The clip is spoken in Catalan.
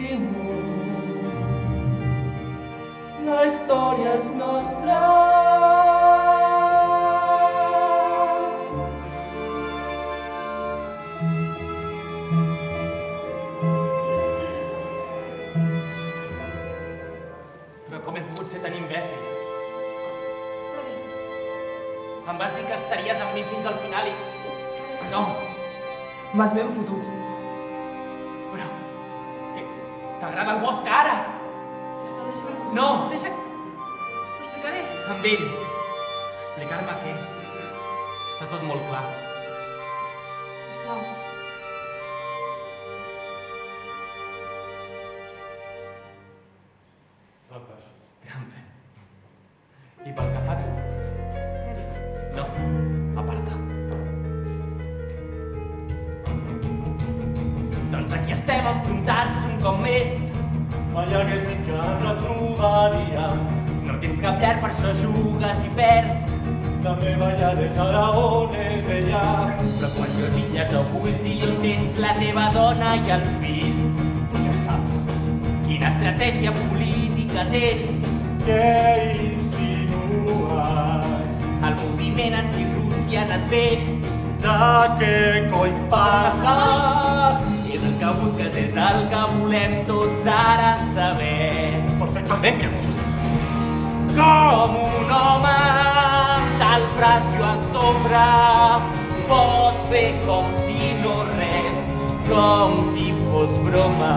Simó. La història és nostra. Però com he pogut ser tan imbècil? Em vas dir que estaries amb mi fins al final i... No, m'has ben fotut. Però... T'agrada el bosc ara? Sisplau, deixa'm... No! T'ho explicaré. Amb ell. Explicar-me què? Està tot molt clar. Sisplau. Tramper. I pel que fa a tu? No, aparta. Doncs aquí estem enfrontats un cop més. Mai hagués dit que ens retrobaríem. No tens cap llar, per això jugues i perds. La meva llar és Aragón, és ella. Però quan jo tinc llars oculti, on tens la teva dona i els fills? Tu ja saps. Quina estratègia política tens? Què insinues? El moviment antirússia ha anat bé. De què coi parles? És el que busques, és el que volem tots ara saber. Saps perfectament què vols. Com un home amb tal pressió a sobre, pots fer com si no res, com si fos broma.